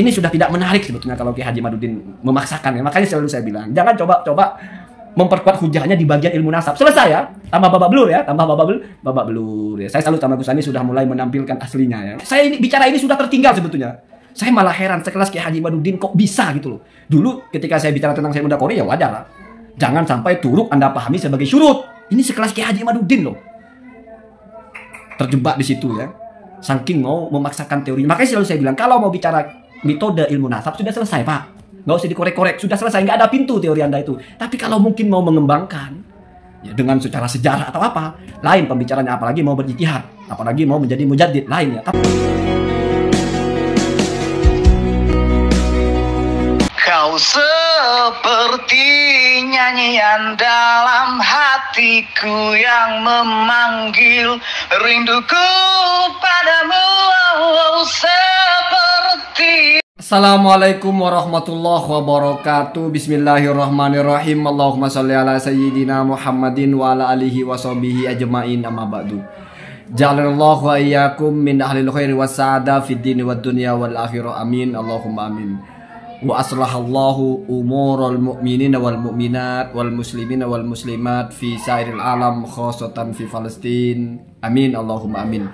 ini sudah tidak menarik sebetulnya kalau Kiai Haji Imaduddin memaksakan ya. Makanya selalu saya bilang, jangan coba-coba memperkuat hujahnya di bagian ilmu nasab. Selesai ya, tambah babak belur ya, babak belur ya. Saya salut sama Gus Ani sudah mulai menampilkan aslinya ya. Saya bicara ini sudah tertinggal sebetulnya. Saya malah heran sekelas Kiai Haji Imaduddin kok bisa gitu loh. Dulu ketika saya bicara tentang Sayyid Mudakori ya wajar lah. Jangan sampai turuk Anda pahami sebagai syurut. Ini sekelas Kiai Haji Imaduddin loh. Terjebak di situ ya. Saking mau memaksakan teori. Makanya selalu saya bilang, kalau mau bicara metode ilmu nasab sudah selesai Pak. Nggak usah dikorek-korek, sudah selesai. Nggak ada pintu teori Anda itu. Tapi kalau mungkin mau mengembangkan ya dengan secara sejarah atau apa, lain pembicaranya. Apalagi mau berijtihad, apalagi mau menjadi mujaddid, lain ya. Kau seperti nyanyian dalam hatiku yang memanggil rinduku padamu, seperti. Assalamualaikum warahmatullahi wabarakatuh. Bismillahirrahmanirrahim. Allahumma sholli ala sayyidina Muhammadin wa ala alihi wa sahbihi ajma'in, amma ba'du. Ja'alallahu wa iyyakum min ahlil khairi was sa'ada fid dini wad dunya wal akhirah. Amin. Allahumma amin. Wa aslahallahu umural mu'minina wal mu'minat wal muslimina wal muslimat fi sairil alam khosatan fi Palestin. Amin. Allahumma amin.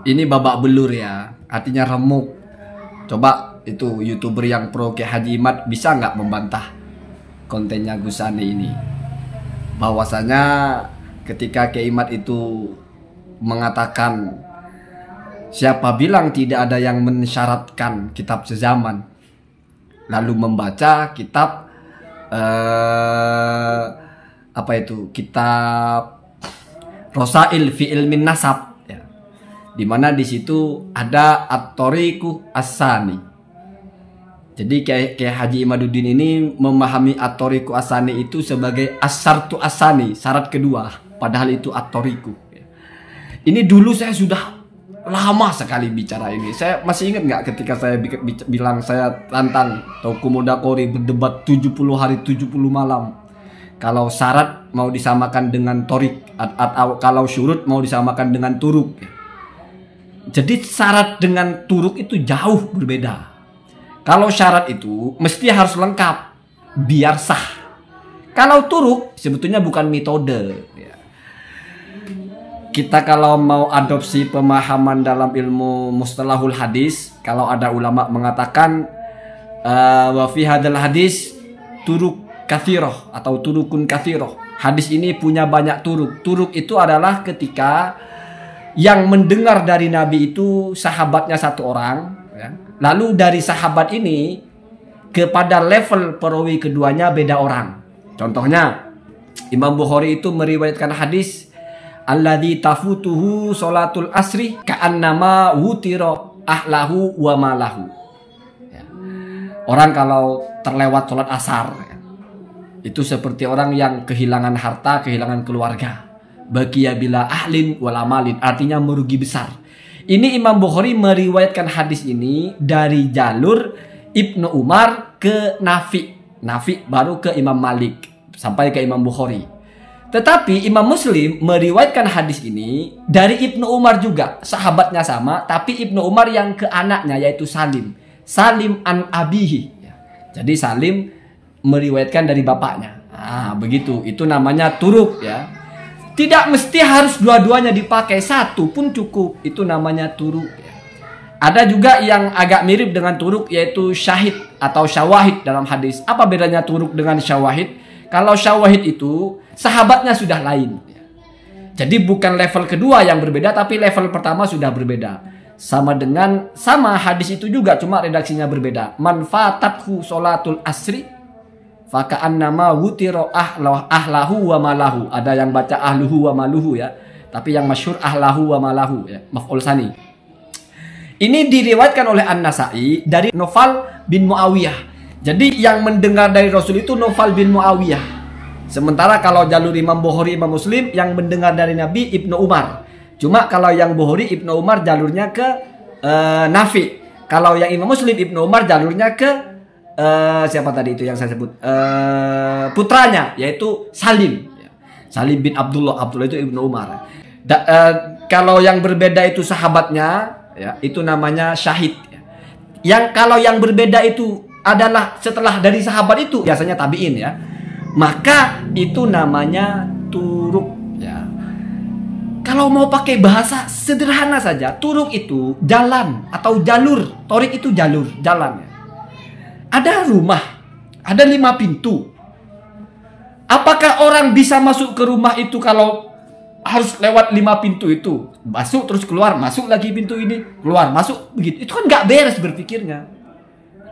Ini babak belur ya, artinya remuk. Coba itu YouTuber yang pro Kiai Haji Imad bisa nggak membantah kontennya Gus Ani ini, bahwasanya ketika Kiai Imad itu mengatakan siapa bilang tidak ada yang mensyaratkan kitab sezaman, lalu membaca kitab kitab Rosail fi ilmin nasab ya, dimana di situ ada at-thoriqu as-sani. Jadi Kiai Haji Imaduddin ini memahami at-thoriqu as-sani itu sebagai as-syartu as-sani, syarat kedua, padahal itu at-thoriqu ya. Ini dulu saya sudah lama sekali bicara ini. Saya masih ingat nggak ketika saya bilang saya tantang Tauku Mudakori berdebat 70 hari 70 malam. Kalau syarat mau disamakan dengan torik, atau kalau syurut mau disamakan dengan turuk. Jadi syarat dengan turuk itu jauh berbeda. Kalau syarat itu mesti harus lengkap biar sah. Kalau turuk sebetulnya bukan metode ya. Kita kalau mau adopsi pemahaman dalam ilmu mustalahul hadis, kalau ada ulama mengatakan wa fi hadal hadis turuk kathiroh atau turukun kathiroh, hadis ini punya banyak turuk. Turuk itu adalah ketika yang mendengar dari Nabi itu sahabatnya satu orang ya. Lalu dari sahabat ini kepada level perawi keduanya beda orang. Contohnya Imam Bukhari itu meriwayatkan hadis alladzi tafutuhu sholatul asri ka'annama wutiro ahlahu wa malahu ya. Orang kalau terlewat sholat asar ya, itu seperti orang yang kehilangan harta, kehilangan keluarga. Baqiya bila ahlin wal amalin, artinya merugi besar. Ini Imam Bukhari meriwayatkan hadis ini dari jalur Ibnu Umar ke Nafi, Nafi baru ke Imam Malik sampai ke Imam Bukhari. Tetapi Imam Muslim meriwayatkan hadis ini dari Ibnu Umar juga, sahabatnya sama, tapi Ibnu Umar yang ke anaknya yaitu Salim. Salim an abihi. Jadi Salim meriwayatkan dari bapaknya. Ah, begitu. Itu namanya turuk ya. Tidak mesti harus dua-duanya dipakai, satu pun cukup. Itu namanya turuk ya. Ada juga yang agak mirip dengan turuk yaitu syahid atau syawahid dalam hadis. Apa bedanya turuk dengan syawahid? Kalau syawahid itu sahabatnya sudah lain. Jadi bukan level kedua yang berbeda, tapi level pertama sudah berbeda. Sama hadis itu juga, cuma redaksinya berbeda. Man fatathu sholatul asri faka'annama wutiro ahlahu wa malahu. Ada yang baca ahluhu wa maluhu ya, tapi yang masyhur ahlahu wa malahu ya, maf'ul sani. Ini diriwayatkan oleh An-Nasa'i dari Nofal bin Muawiyah. Jadi yang mendengar dari Rasul itu Nofal bin Muawiyah. Sementara kalau jalur Imam Bukhari, Imam Muslim yang mendengar dari Nabi Ibnu Umar. Cuma kalau yang Bukhari Ibnu Umar jalurnya ke Nafi. Kalau yang Imam Muslim Ibnu Umar jalurnya ke siapa tadi itu yang saya sebut? Putranya yaitu Salim. Salim bin Abdullah. Abdullah itu Ibnu Umar. Kalau yang berbeda itu sahabatnya ya, itu namanya syahid. Yang kalau yang berbeda itu adalah setelah dari sahabat itu, biasanya tabi'in ya. Maka itu namanya turuk ya. Kalau mau pakai bahasa sederhana saja, turuk itu jalan atau jalur. Torik itu jalur, jalan ya. Ada rumah, ada 5 pintu. Apakah orang bisa masuk ke rumah itu kalau harus lewat 5 pintu itu? Masuk terus keluar, masuk lagi pintu ini, keluar, masuk begitu. Itu kan nggak beres berpikirnya.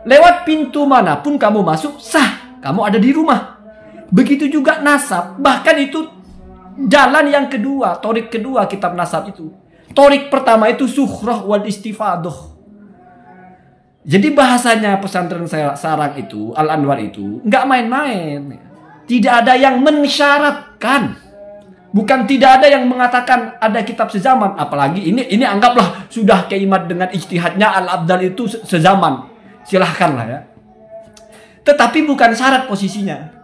Lewat pintu manapun kamu masuk, sah, kamu ada di rumah. Begitu juga nasab, bahkan itu jalan yang kedua, torik kedua kitab nasab itu. Torik pertama itu suhrah wal istifadoh. Jadi bahasanya pesantren sarang itu, Al-Anwar itu, nggak main-main. Tidak ada yang mensyaratkan. Bukan tidak ada yang mengatakan ada kitab sezaman. Apalagi ini anggaplah sudah keimat dengan ijtihadnya Al-Abdal itu sezaman. Silahkanlah ya. Tetapi bukan syarat posisinya.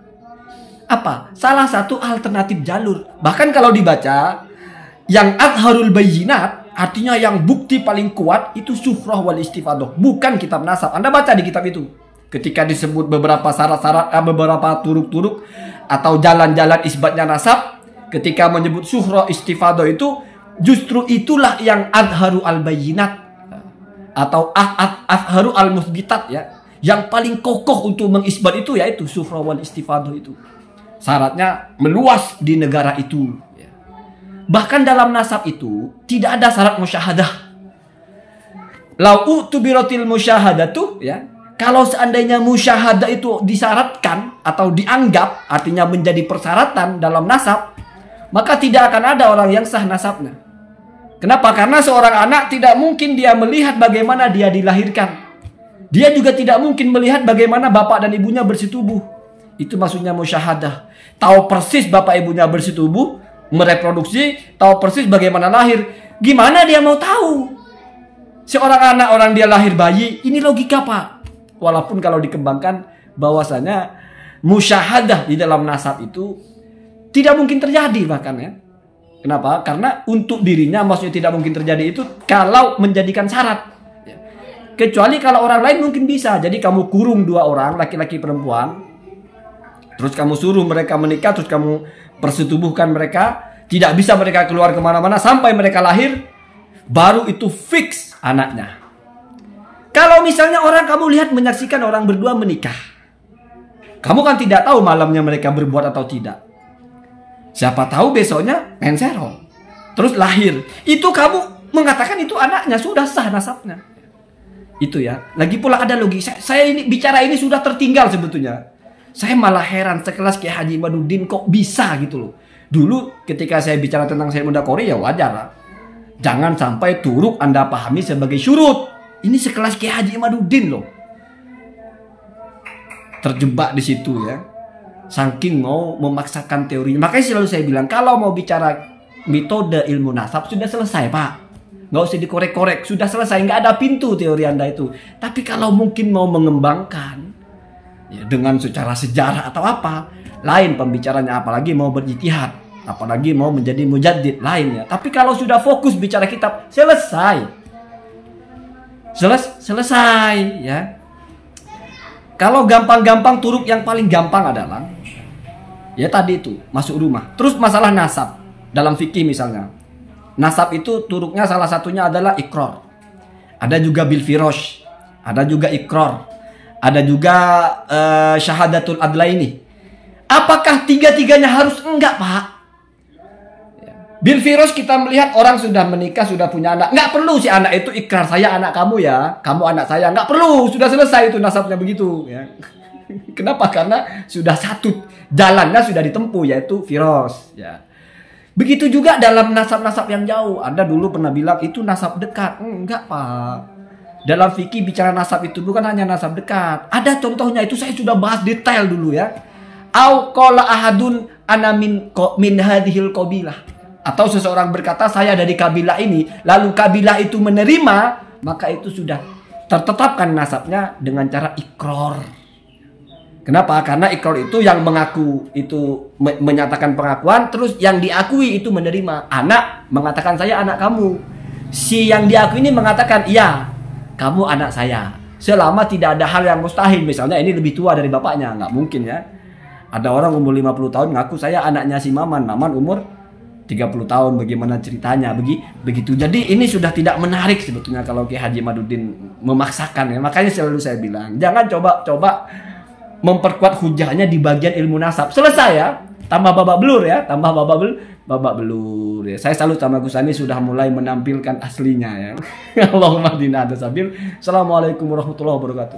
Apa? Salah satu alternatif jalur. Bahkan kalau dibaca yang adharul bayyinat, artinya yang bukti paling kuat itu sufrah wal istifadoh, bukan kitab nasab. Anda baca di kitab itu. Ketika disebut beberapa syarat-syarat, beberapa turuk-turuk atau jalan-jalan isbatnya nasab, ketika menyebut sufrah istifadoh itu justru itulah yang adharu al bayyinat atau adharu al musbitat ya. Yang paling kokoh untuk mengisbat itu yaitu sufrah wal istifadoh itu. Syaratnya meluas di negara itu. Bahkan dalam nasab itu tidak ada syarat musyahadah. Lau u'tubirotil musyahadatu ya. Kalau seandainya musyahadah itu disyaratkan atau dianggap artinya menjadi persyaratan dalam nasab, maka tidak akan ada orang yang sah nasabnya. Kenapa? Karena seorang anak tidak mungkin dia melihat bagaimana dia dilahirkan. Dia juga tidak mungkin melihat bagaimana bapak dan ibunya bersetubuh. Itu maksudnya musyahadah. Tahu persis bapak ibunya bersetubuh, mereproduksi, tahu persis bagaimana lahir. Gimana dia mau tahu? Seorang anak, orang dia lahir bayi, ini logika Pak. Walaupun kalau dikembangkan bahwasanya musyahadah di dalam nasab itu tidak mungkin terjadi bahkan ya. Kenapa? Karena untuk dirinya maksudnya tidak mungkin terjadi itu kalau menjadikan syarat. Kecuali kalau orang lain mungkin bisa. Jadi kamu kurung 2 orang, laki-laki perempuan. Terus kamu suruh mereka menikah, terus kamu persetubuhkan mereka. Tidak bisa mereka keluar kemana-mana sampai mereka lahir. Baru itu fix anaknya. Kalau misalnya orang kamu lihat menyaksikan orang berdua menikah. Kamu kan tidak tahu malamnya mereka berbuat atau tidak. Siapa tahu besoknya menserong. Terus lahir. Itu kamu mengatakan itu anaknya, sudah sah nasabnya. Itu ya. Lagi pula ada logika. Saya ini bicara ini sudah tertinggal sebetulnya. Saya malah heran sekelas Kiai Haji Imaduddin kok bisa gitu loh. Dulu ketika saya bicara tentang Sayyid Mudakori ya wajar lah. Jangan sampai turuk Anda pahami sebagai syurut. Ini sekelas Kiai Haji Imaduddin loh. Terjebak di situ ya. Saking mau memaksakan teorinya. Makanya selalu saya bilang kalau mau bicara metode ilmu nasab sudah selesai Pak. Nggak usah dikorek-korek. Sudah selesai. Nggak ada pintu teori Anda itu. Tapi kalau mungkin mau mengembangkan ya, dengan secara sejarah atau apa, lain pembicaranya. Apalagi mau berijtihad, apalagi mau menjadi mujaddid, lainnya. Tapi kalau sudah fokus bicara kitab, selesai. Selesai ya. Kalau gampang-gampang, turuk yang paling gampang adalah ya tadi itu, masuk rumah. Terus masalah nasab dalam fikih misalnya. Nasab itu turuknya salah satunya adalah iqrar. Ada juga bil firosh, ada juga iqrar. Ada juga syahadatul adlaini. Apakah tiga-tiganya harus? Enggak Pak. Bil firosh kita melihat orang sudah menikah, sudah punya anak. Enggak perlu si anak itu ikrar, saya anak kamu ya, kamu anak saya. Enggak perlu, sudah selesai itu nasabnya begitu ya. Kenapa? Karena sudah satu jalannya sudah ditempuh yaitu firosh ya. Begitu juga dalam nasab-nasab yang jauh. Anda dulu pernah bilang itu nasab dekat. Enggak Pak. Dalam fikih bicara nasab itu bukan hanya nasab dekat. Ada contohnya, itu saya sudah bahas detail dulu ya. Au qala ahadun ana min hadhil qabilah. Atau seseorang berkata saya dari kabilah ini, lalu kabilah itu menerima, maka itu sudah tertetapkan nasabnya dengan cara ikrar. Kenapa? Karena ikrar itu yang mengaku itu menyatakan pengakuan, terus yang diakui itu menerima. Anak mengatakan saya anak kamu. Si yang diakui ini mengatakan iya, kamu anak saya. Selama tidak ada hal yang mustahil, misalnya ini lebih tua dari bapaknya, nggak mungkin ya. Ada orang umur 50 tahun ngaku saya anaknya si Maman umur 30 tahun, bagaimana ceritanya, begitu. Jadi ini sudah tidak menarik sebetulnya kalau Kiai Haji Madudin memaksakan ya. Makanya selalu saya bilang, jangan coba memperkuat hujahnya di bagian ilmu nasab. Selesai ya, tambah babak belur ya, babak belur ya. Saya salut sama Gus Ani sudah mulai menampilkan aslinya ya. Allahumma dina ada sabil. Assalamualaikum warahmatullahi wabarakatuh.